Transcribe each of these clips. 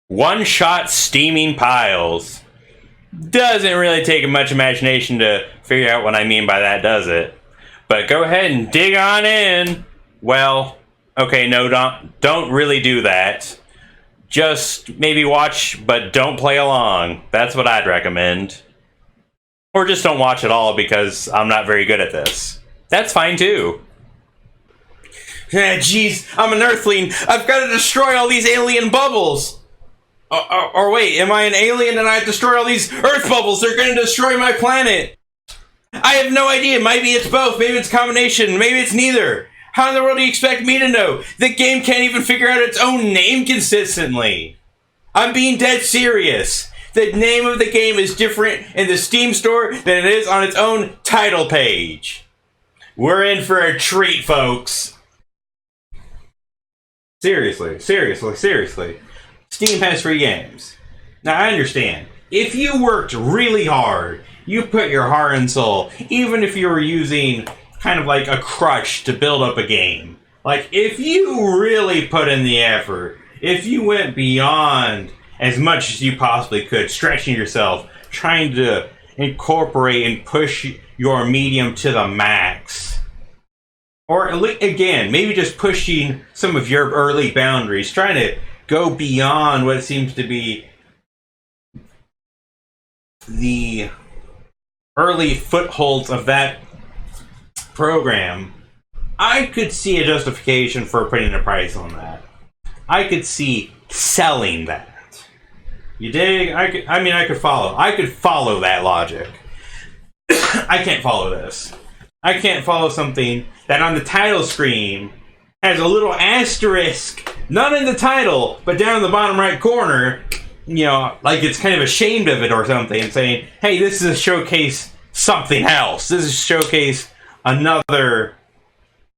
One-shot steaming piles. Doesn't really take much imagination to figure out what I mean by that, does it? But go ahead and dig on in. Well, okay, no, don't really do that. Just maybe watch, but don't play along. That's what I'd recommend. Or just don't watch at all because I'm not very good at this. That's fine too. Jeez, I'm an Earthling. I've got to destroy all these alien bubbles. Or wait, am I an alien and I destroy all these Earth bubbles? They're going to destroy my planet. I have no idea. Maybe it's both. Maybe it's a combination. Maybe it's neither. How in the world do you expect me to know? The game can't even figure out its own name consistently. I'm being dead serious. The name of the game is different in the Steam store than it is on its own title page. We're in for a treat, folks. Seriously. Steam has free games. Now, I understand. If you worked really hard, you put your heart and soul, even if you were using kind of like a crutch to build up a game. Like, if you really put in the effort, if you went beyond as much as you possibly could, stretching yourself, trying to incorporate and push your medium to the max. Or, again, maybe just pushing some of your early boundaries, trying to go beyond what seems to be the early footholds of that program. I could see a justification for putting a price on that. I could see selling that. You dig? I could follow. I could follow that logic. I can't follow this. I can't follow something that on the title screen has a little asterisk, not in the title, but down in the bottom right corner, you know, like it's kind of ashamed of it or something, saying, hey, this is a showcase something else. This is a showcase another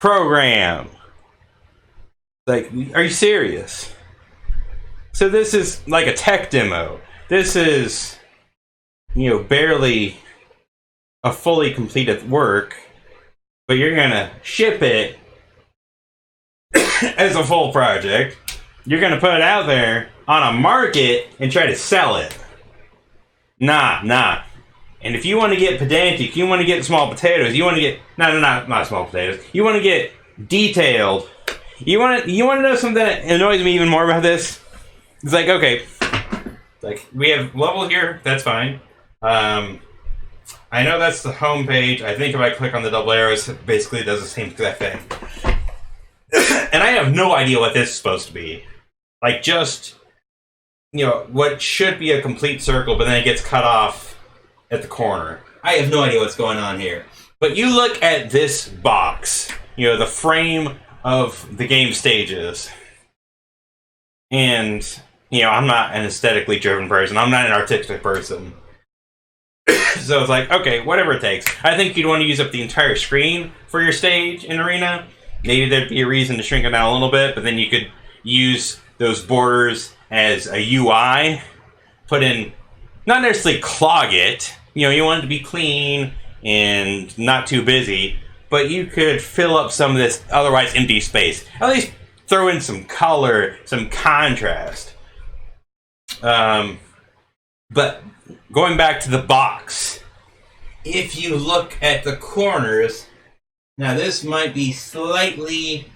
program. Like, are you serious? So this is like a tech demo. This is, you know, barely a fully completed work, but you're gonna ship it as a full project. You're gonna put it out there on a market and try to sell it. Nah. And if you want to get pedantic, you want to get small potatoes, you want to get not small potatoes. You want to get detailed. You want to know something that annoys me even more about this? It's like, okay, like we have level here, that's fine. I know that's the home page. I think if I click on the double arrows, it basically does the same exact thing. And I have no idea what this is supposed to be. Like, just, you know, what should be a complete circle, but then it gets cut off at the corner. I have no idea what's going on here. But you look at this box, you know, the frame of the game stages. And, you know, I'm not an aesthetically driven person. I'm not an artistic person. So it's like, okay, whatever it takes. I think you'd want to use up the entire screen for your stage in Arena. Maybe there'd be a reason to shrink it down a little bit, but then you could use those borders as a UI. Put in, not necessarily clog it. You know, you want it to be clean and not too busy, but you could fill up some of this otherwise empty space. At least throw in some color, some contrast. But going back to the box, if you look at the corners, now this might be slightly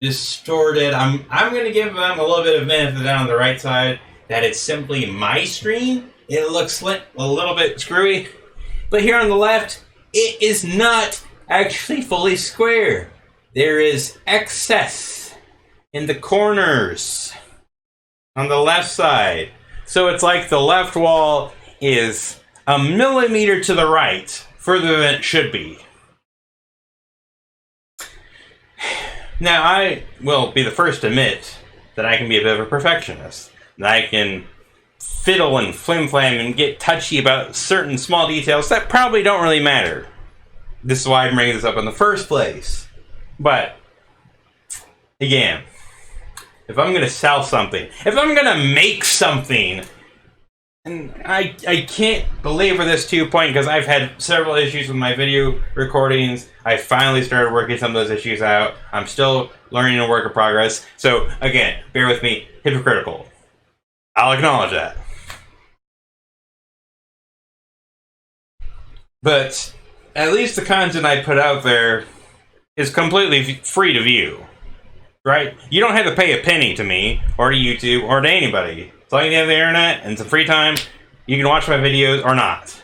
distorted. I'm going to give them a little bit of benefit down on the right side that it's simply my screen. It looks a little bit screwy. But here on the left, it is not actually fully square. There is excess in the corners on the left side. So it's like the left wall is a millimeter to the right, further than it should be. Now, I will be the first to admit that I can be a bit of a perfectionist. That I can fiddle and flim-flam and get touchy about certain small details that probably don't really matter. This is why I'm bringing this up in the first place. But, again, if I'm going to sell something, if I'm going to make something, and I can't belabor this to a point because I've had several issues with my video recordings. I finally started working some of those issues out. I'm still learning a work in progress. So, again, bear with me, hypocritical. I'll acknowledge that. But at least the content I put out there is completely free to view. Right? You don't have to pay a penny to me, or to YouTube, or to anybody. As long as you have the internet and some free time, you can watch my videos or not.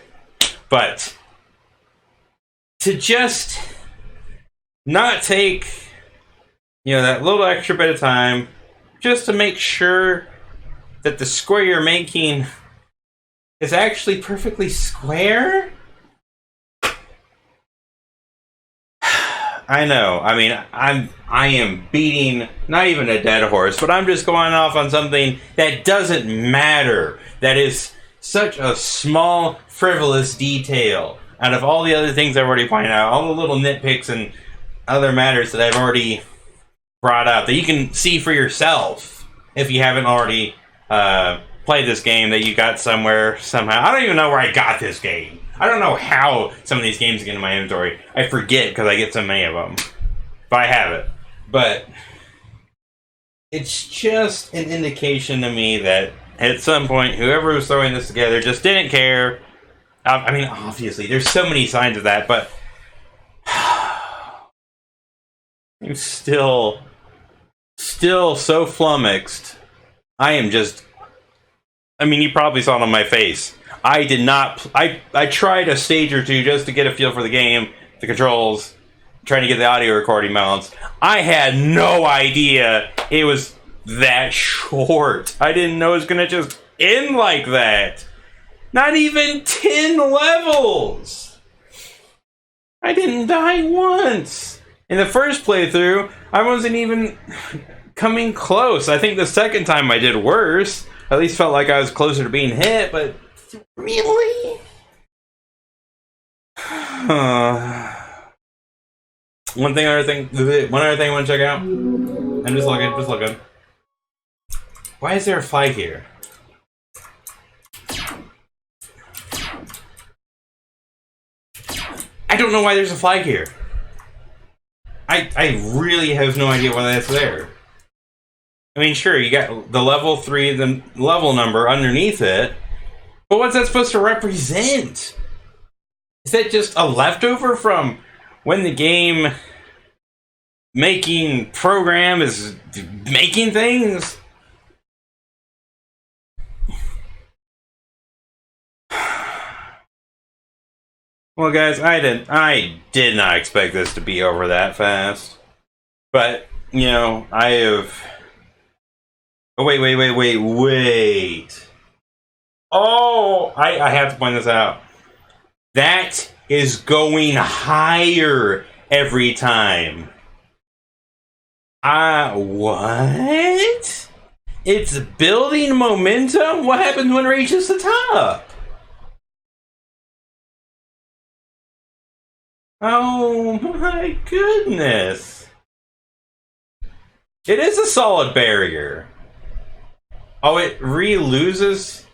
But to just not take, that little extra bit of time just to make sure that the square you're making is actually perfectly square? I know. I mean, I am beating not even a dead horse, but I'm just going off on something that doesn't matter. That is such a small, frivolous detail out of all the other things I've already pointed out, all the little nitpicks and other matters that I've already brought up that you can see for yourself if you haven't already played this game that you got somewhere somehow. I don't even know where I got this game. I don't know how some of these games get in my inventory. I forget because I get so many of them. But I have it. But it's just an indication to me that at some point, whoever was throwing this together just didn't care. I mean, obviously, there's so many signs of that, but I'm still so flummoxed. I am just... I mean, you probably saw it on my face. I did not... I tried a stage or two just to get a feel for the game, the controls, trying to get the audio recording mounts. I had no idea it was that short. I didn't know it was going to just end like that. Not even 10 levels! I didn't die once! In the first playthrough, I wasn't even coming close. I think the second time I did worse. At least felt like I was closer to being hit, but... Really? One other thing I want to check out. I'm just looking. Why is there a flag here? I don't know why there's a flag here. I really have no idea why that's there. I mean, sure, you got the level 3, the level number underneath it, but what's that supposed to represent? Is that just a leftover from when the game making program is making things? Well, guys, I did not expect this to be over that fast. But, I have... Oh, wait. Oh, I have to point this out. That is going higher every time. What? It's building momentum? What happens when it reaches the top? Oh my goodness. It is a solid barrier. Oh, it re-loses?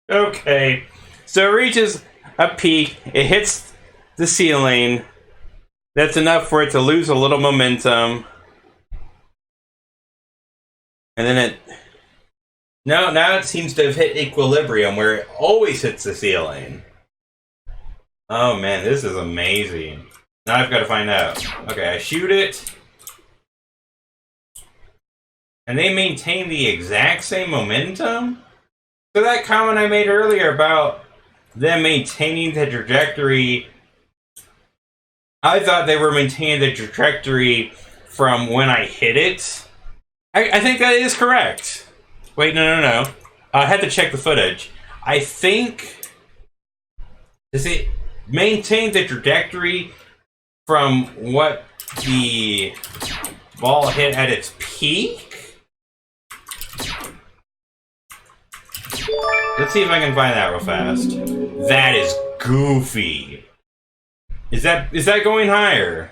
Okay. So it reaches a peak, it hits the ceiling. That's enough for it to lose a little momentum. And then it... Now it seems to have hit equilibrium, where it always hits the ceiling. Oh man, this is amazing. Now I've got to find out. Okay, I shoot it. And they maintain the exact same momentum? So that comment I made earlier about them maintaining the trajectory, I thought they were maintaining the trajectory from when I hit it. I think that is correct. Wait, no. I had to check the footage. I think... Does it maintain the trajectory from what the ball hit at its peak? Let's see if I can find that real fast. That is goofy. Is that going higher?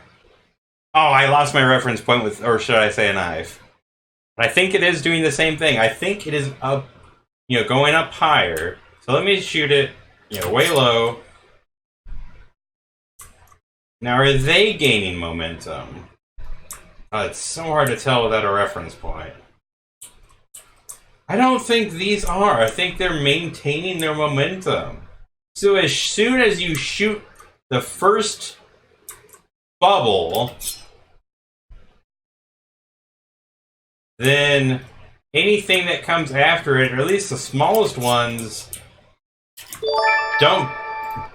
Oh, I lost my reference point with, or should I say a knife? But I think it is doing the same thing. I think it is up, going up higher. So let me shoot it, way low. Now, are they gaining momentum? It's so hard to tell without a reference point. I don't think these are. I think they're maintaining their momentum. So as soon as you shoot the first bubble, then anything that comes after it, or at least the smallest ones, don't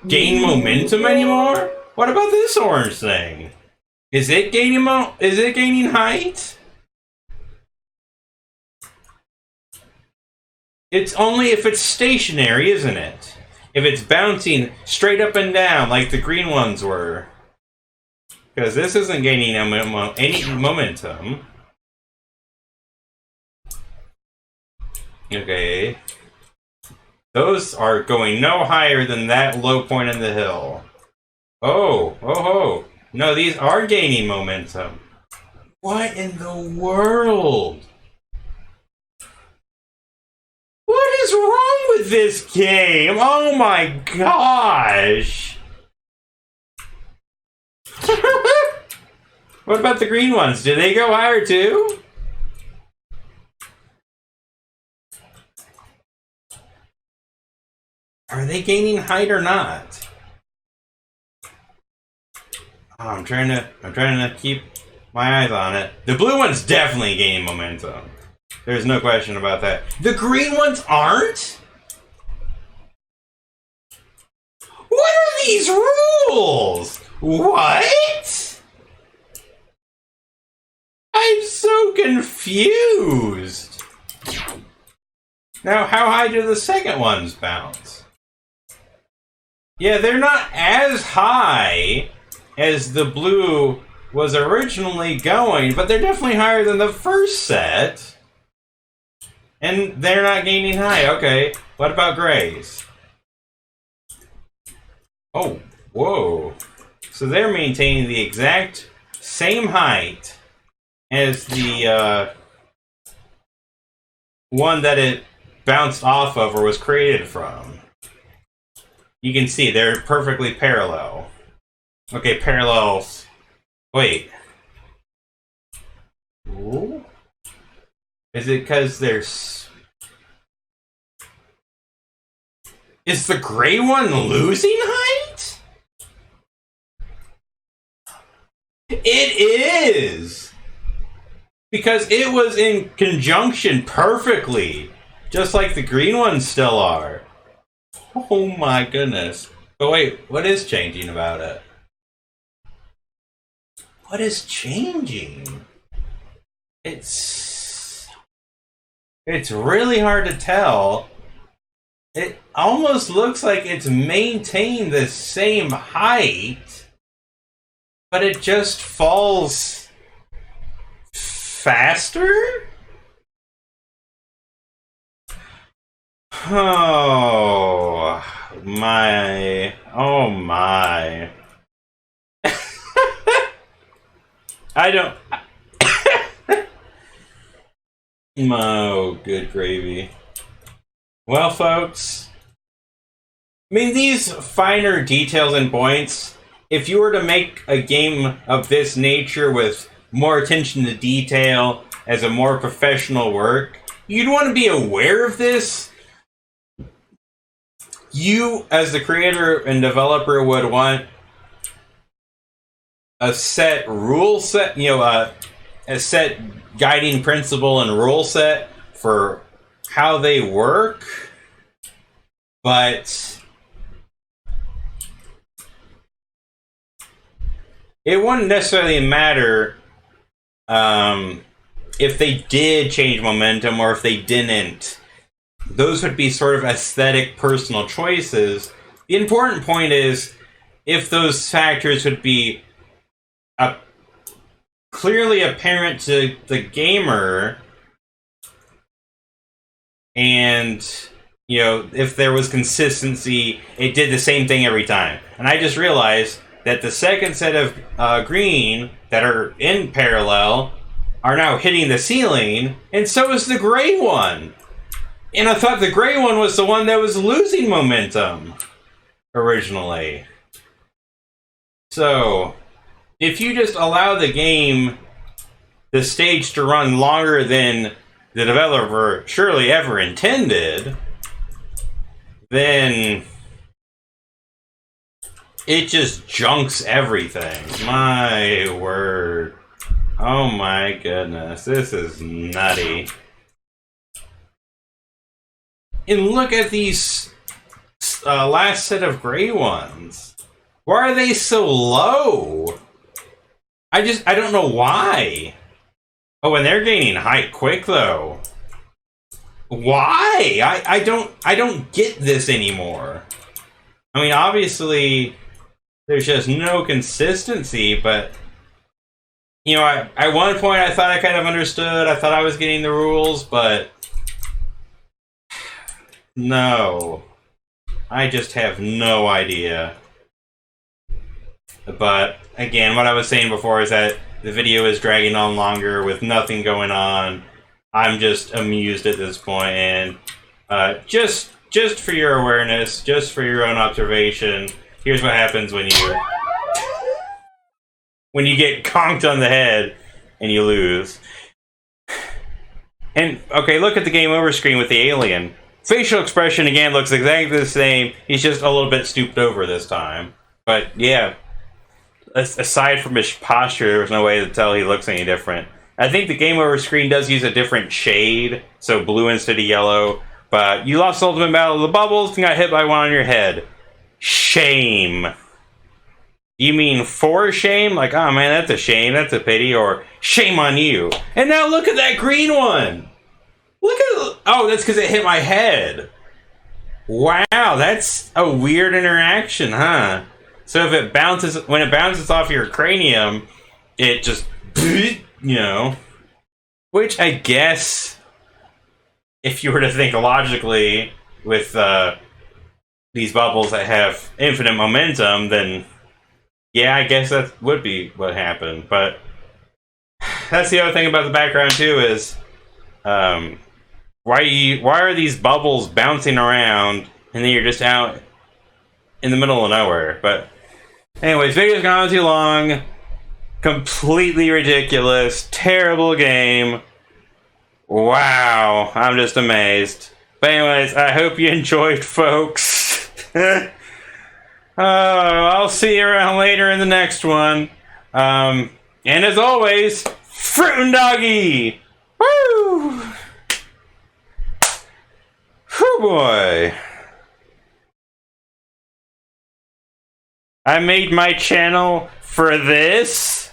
gain momentum anymore? What about this orange thing? Is it gaining height? It's only if it's stationary, isn't it? If it's bouncing straight up and down like the green ones were. Because this isn't gaining any momentum. Okay. Those are going no higher than that low point in the hill. Oh. No, these are gaining momentum. What in the world? What is wrong with this game? Oh my gosh! What about the green ones? Do they go higher too? Are they gaining height or not? Oh, I'm trying to keep my eyes on it. The blue one's definitely gaining momentum. There's no question about that. The green ones aren't? What are these rules? What? I'm so confused. Now, how high do the second ones bounce? Yeah, they're not as high as the blue was originally going, but they're definitely higher than the first set. And they're not gaining high. Okay, what about grays? Oh, whoa. So they're maintaining the exact same height as the one that it bounced off of or was created from. You can see they're perfectly parallel. Okay, parallels. Wait. Ooh. Is it because there's... Is the gray one losing height? It is! Because it was in conjunction perfectly. Just like the green ones still are. Oh my goodness. But wait, what is changing about it? What is changing? It's really hard to tell. It almost looks like it's maintained the same height, but it just falls faster? Oh my. Oh my. I don't... Oh, good gravy. Well, folks, I mean, these finer details and points, if you were to make a game of this nature with more attention to detail as a more professional work, you'd want to be aware of this. You, as the creator and developer, would want a set rule set, a set guiding principle and rule set for how they work, but it wouldn't necessarily matter if they did change momentum or if they didn't. Those would be sort of aesthetic personal choices. The important point is if those factors would be clearly apparent to the gamer, and if there was consistency, it did the same thing every time. And I just realized that the second set of green that are in parallel are now hitting the ceiling, and so is the gray one. And I thought the gray one was the one that was losing momentum originally. So if you just allow the game the stage to run longer than the developer surely ever intended, then it just junks everything. My word. Oh my goodness. This is nutty. And look at these last set of gray ones. Why are they so low? I don't know why. Oh, and they're gaining height quick though. Why? I don't get this anymore. I mean, obviously there's just no consistency, but you know, at one point I thought I kind of understood. I thought I was getting the rules, but no. I just have no idea. But again, what I was saying before is that the video is dragging on longer with nothing going on. I'm just amused at this point, and just for your awareness, just for your own observation, here's what happens when you get conked on the head and you lose. And okay, look at the game over screen with the alien. Facial expression again looks exactly the same. He's just a little bit stooped over this time. But yeah, aside from his posture, there was no way to tell he looks any different. I think the game over screen does use a different shade, so blue instead of yellow. But you lost the ultimate battle of the bubbles and got hit by one on your head. Shame. You mean for shame? Like, oh man, that's a shame, that's a pity, or shame on you. And now look at that green one! Look at, oh, that's because it hit my head. Wow, that's a weird interaction, huh? So if it bounces, when it bounces off your cranium, it just, you know, which I guess, if you were to think logically with these bubbles that have infinite momentum, then yeah, I guess that would be what happened. But that's the other thing about the background too is, why are these bubbles bouncing around and then you're just out in the middle of nowhere? But anyways, video's gone too long. Completely ridiculous. Terrible game. Wow. I'm just amazed. But anyways, I hope you enjoyed, folks. I'll see you around later in the next one. And as always, fruit and doggy! Woo! Whew, boy. I made my channel for this.